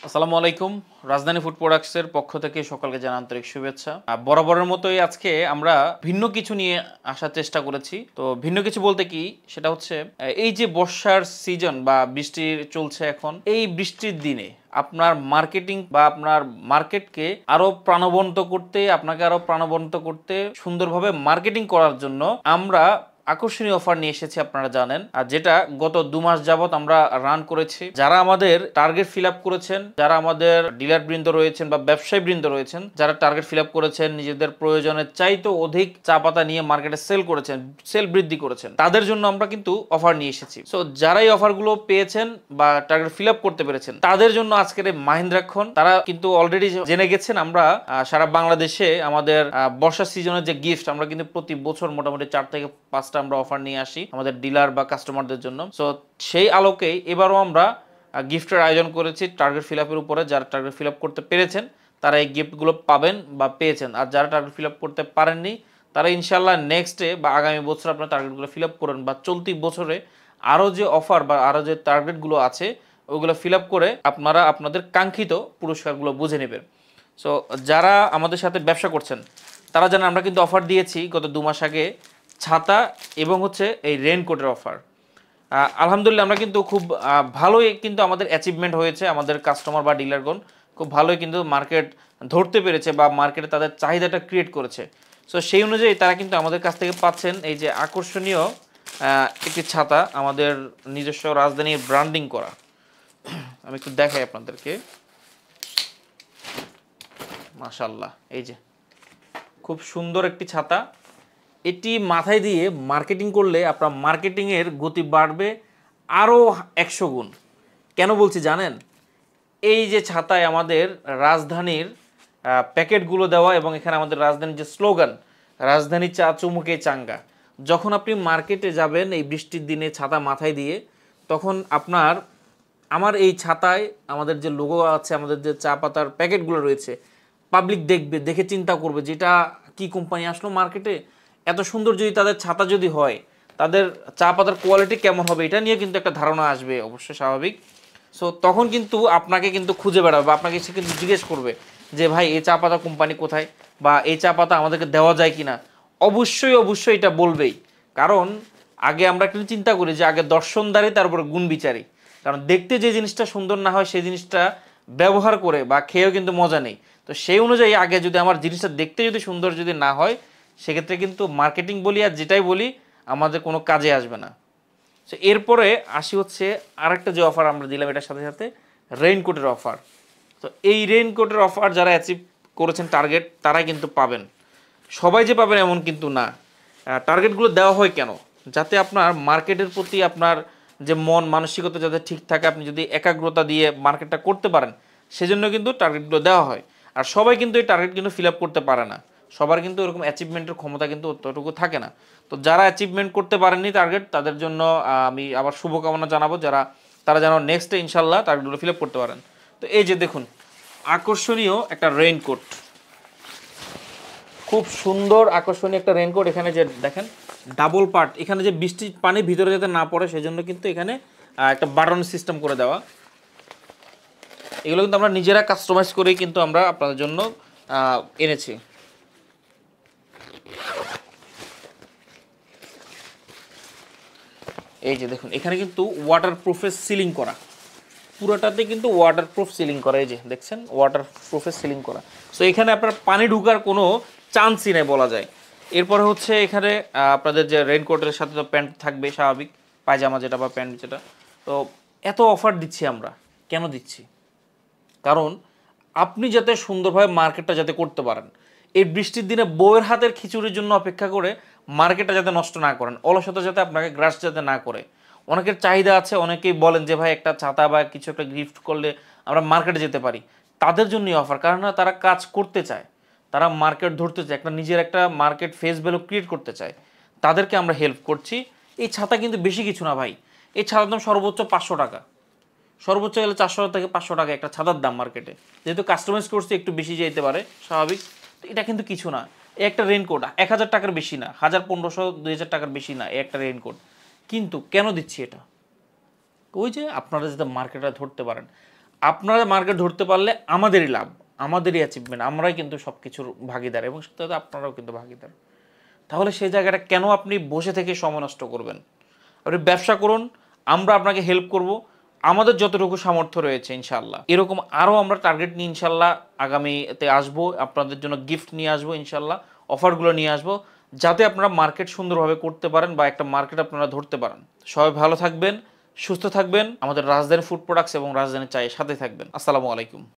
আসসালামু আলাইকুম। রাজধানী ফুড প্রোডাক্টসের পক্ষ থেকে সকলকে জানাই আন্তরিক শুভেচ্ছা। বরাবরের মতোই আজকে আমরা ভিন্ন কিছু নিয়ে আসার চেষ্টা করেছি। তো ভিন্ন কিছু বলতে কি, সেটা হচ্ছে এই যে বর্ষার সিজন বা বৃষ্টি চলছে এখন, এই বৃষ্টির দিনে আপনার মার্কেটিং বা আপনার মার্কেটকে আরো প্রাণবন্ত করতে, আপনাকে আরো প্রাণবন্ত করতে, সুন্দরভাবে মার্কেটিং করার জন্য আমরা আকর্ষণীয় অফার নিয়ে এসেছি। আপনারা জানেন, আর যেটা গত 2 মাস যাবত আমরা রান করেছি। যারা আমাদের টার্গেট ফিল আপ করেছেন, যারা আমাদের ডিলার বৃন্দ রয়েছেন বা ব্যবসায়ী বৃন্দ রয়েছেন, যারা টার্গেট ফিল আপ করেছেন, নিজেদের প্রয়োজনের চাইতে অধিক চা পাতা নিয়ে মার্কেটে সেল করেছেন, সেল বৃদ্ধি করেছেন, তাদের জন্য আমরা কিন্তু অফার নিয়ে এসেছি। সো যারা এই অফারগুলো পেয়েছেন বা টার্গেট ফিল আপ করতে পেরেছেন, তাদের জন্য আজকের এই মাহিন্দ্রাক্ষণ, তারা কিন্তু অলরেডি জেনে গেছেন আমরা সারা বাংলাদেশে আমাদের বর্ষা সিজনের যে গিফট, আমরা কিন্তু প্রতি বছর মোটামুটি 4 থেকে 5টা আমরা অফার নিয়ে আসি আমাদের ডিলার বা কাস্টমারদের জন্য। সো সেই আলোকেই এবারও আমরা গিফটের আয়োজন করেছি টার্গেট ফিল আপের উপরে। যারা টার্গেট ফিল আপ করতে পেরেছেন তারা এই গিফটগুলো পাবেন বা পেয়েছেন, আর যারা টার্গেট ফিল আপ করতে পারেননি তারা ইনশাল্লাহ নেক্সটে বা আগামী বছর আপনার টার্গেটগুলো ফিল আপ করেন, বা চলতি বছরে আরও যে অফার বা আরও যে টার্গেটগুলো আছে ওইগুলো ফিল আপ করে আপনারা আপনাদের কাঙ্ক্ষিত পুরস্কারগুলো বুঝে নেবেন। সো যারা আমাদের সাথে ব্যবসা করছেন তারা জানেন আমরা কিন্তু অফার দিয়েছি গত 2 মাস আগে ছাতা এবং হচ্ছে এই রেইনকোটের অফার। আলহামদুলিল্লাহ আমরা কিন্তু খুব ভালোই কিন্তু আমাদের অ্যাচিভমেন্ট হয়েছে। আমাদের কাস্টমার বা ডিলারগণ খুব ভালোই কিন্তু মার্কেট ধরতে পেরেছে বা মার্কেটে তাদের চাহিদাটা ক্রিয়েট করেছে। সো সেই অনুযায়ী তারা কিন্তু আমাদের কাছ থেকে পাচ্ছেন এই যে আকর্ষণীয় একটি ছাতা, আমাদের নিজস্ব রাজধানীর ব্র্যান্ডিং করা। আমি একটু দেখাই আপনাদেরকে। মাশাআল্লাহ, এই যে খুব সুন্দর একটি ছাতা। এটি মাথায় দিয়ে মার্কেটিং করলে আপনার মার্কেটিংয়ের গতি বাড়বে আরও 100 গুণ। কেন বলছি জানেন? এই যে ছাতায় আমাদের রাজধানীর প্যাকেটগুলো দেওয়া এবং এখানে আমাদের রাজধানীর যে স্লোগান, রাজধানী চা চুমুকে চাঙ্গা। যখন আপনি মার্কেটে যাবেন এই বৃষ্টির দিনে ছাতা মাথায় দিয়ে, তখন আপনার আমার এই ছাতায় আমাদের যে লোগো আছে, আমাদের যে চা পাতার প্যাকেটগুলো রয়েছে, পাবলিক দেখবে, দেখে চিন্তা করবে যেটা কি কোম্পানি আসলো মার্কেটে। এত সুন্দর যদি তাদের ছাতা যদি হয়, তাদের চা পাতার কোয়ালিটি কেমন হবে, এটা নিয়ে কিন্তু একটা ধারণা আসবে, অবশ্যই স্বাভাবিক। সো তখন কিন্তু আপনাকে কিন্তু খুঁজে বেড়াবে, আপনাকে সে কিন্তু জিজ্ঞেস করবে যে ভাই এই চা পাতা কোম্পানি কোথায়, বা এই চা পাতা আমাদেরকে দেওয়া যায় কিনা। অবশ্যই অবশ্যই এটা বলবেই, কারণ আগে আমরা কিন্তু চিন্তা করি যে আগে দর্শনদারি তারপরে গুণ বিচারি। কারণ দেখতে যে জিনিসটা সুন্দর না হয় সেই জিনিসটা ব্যবহার করে বা খেয়েও কিন্তু মজা নেই। তো সেই অনুযায়ী আগে যদি আমার জিনিসটা দেখতে যদি সুন্দর যদি না হয়, সেক্ষেত্রে কিন্তু মার্কেটিং বলি আর যেটাই বলি আমাদের কোনো কাজে আসবে না। সো এরপরে আসি হচ্ছে আরেকটা যে অফার আমরা দিলাম এটার সাথে সাথে রেইনকোটের অফার। তো এই রেইনকোটের অফার যারা অ্যাচিভ করেছেন টার্গেট তারাই কিন্তু পাবেন, সবাই যে পাবেন এমন কিন্তু না। টার্গেটগুলো দেওয়া হয় কেন? যাতে আপনার মার্কেটের প্রতি আপনার যে মন মানসিকতা যাতে ঠিক থাকে, আপনি যদি একাগ্রতা দিয়ে মার্কেটটা করতে পারেন, সেজন্য কিন্তু টার্গেটগুলো দেওয়া হয়। আর সবাই কিন্তু এই টার্গেট কিন্তু ফিল আপ করতে পারে না, সবার কিন্তু এরকম অ্যাচিভমেন্টের ক্ষমতা কিন্তু অতটুকু থাকে না। তো যারা অ্যাচিভমেন্ট করতে পারেননি টার্গেট, তাদের জন্য আমি আবার শুভকামনা জানাবো, তারা যেন নেক্সটে ইনশাল্লাহ টার্গেটগুলো ফিল আপ করতে পারেন। তো এই যে দেখুন আকর্ষণীয় একটা রেইনকোট, খুব সুন্দর আকর্ষণীয় একটা রেইনকোট। এখানে যে দেখেন ডাবল পার্ট, এখানে যে বৃষ্টির পানি ভিতরে যাতে না পড়ে সেজন্য কিন্তু এখানে একটা বাটন সিস্টেম করে দেওয়া। এগুলো কিন্তু আমরা নিজেরা কাস্টমাইজ করেই কিন্তু আমরা আপনাদের জন্য এনেছি। এই যে দেখুন এখানে কিন্তু ওয়াটারপ্রুফের সিলিং করা, পুরোটাতে কিন্তু ওয়াটারপ্রুফ সিলিং করা। এই যে দেখছেন ওয়াটারপ্রুফের সিলিং করা। সো এখানে আপনার পানি ঢুকার কোনো চান্সই নেই বলা যায়। এরপরে হচ্ছে এখানে আপনাদের যে রেইনকোটের সাথে তো প্যান্ট থাকবে স্বাভাবিক, পায়জামা যেটা বা প্যান্ট যেটা। তো এত অফার দিচ্ছি আমরা, কেন দিচ্ছি? কারণ আপনি যাতে সুন্দরভাবে মার্কেটটা যাতে করতে পারেন, এই বৃষ্টির দিনে বউয়ের হাতের খিচুড়ির জন্য অপেক্ষা করে মার্কেটটা যাতে নষ্ট না করেন, অলসতা যাতে আপনাকে গ্রাস যাতে না করে। অনেকের চাহিদা আছে, অনেকেই বলেন যে ভাই একটা ছাতা বা কিছু একটা গিফট করলে আমরা মার্কেটে যেতে পারি। তাদের জন্যই অফার, কারণ না তারা কাজ করতে চায়, তারা মার্কেট ধরতে চায়, একটা নিজের একটা মার্কেট ফেস ভ্যালু ক্রিয়েট করতে চায়, তাদেরকে আমরা হেল্প করছি। এই ছাতা কিন্তু বেশি কিছু না ভাই, এই ছাতার দাম সর্বোচ্চ 500 টাকা, সর্বোচ্চ গেলে 400 থেকে 500 টাকা একটা ছাতার দাম মার্কেটে। যেহেতু কাস্টমাইজ করছি একটু বেশি যেতে পারে স্বাভাবিক। তো এটা কিন্তু কিছু না, এই একটা রেইনকোট 1000 টাকার বেশি না, 1500 2000 টাকার বেশি না এই একটা রেইনকোট। কিন্তু কেন দিচ্ছি এটা? ওই যে আপনারা যাতে মার্কেটটা ধরতে পারেন। আপনারা মার্কেট ধরতে পারলে আমাদেরই লাভ, আমাদেরই অ্যাচিভমেন্ট, আমরাই কিন্তু সব কিছুর ভাগিদার এবং সাথে সাথে আপনারাও কিন্তু ভাগিদার। তাহলে সেই জায়গাটা কেন আপনি বসে থেকে সময় নষ্ট করবেন? আপনি ব্যবসা করুন, আমরা আপনাকে হেল্প করব আমাদের যতটুকু সামর্থ্য রয়েছে ইনশাল্লাহ। এরকম আরও আমরা টার্গেট নিয়ে ইনশাল্লাহ আগামীতে আসবো, আপনাদের জন্য গিফট নিয়ে আসবো ইনশাল্লাহ, অফারগুলো নিয়ে আসবো, যাতে আপনারা মার্কেট সুন্দরভাবে করতে পারেন বা একটা মার্কেট আপনারা ধরতে পারেন। সবাই ভালো থাকবেন, সুস্থ থাকবেন, আমাদের রাজধানী ফুড প্রোডাক্টস এবং রাজধানী চায়ের সাথে থাকবেন। আসসালামু আলাইকুম।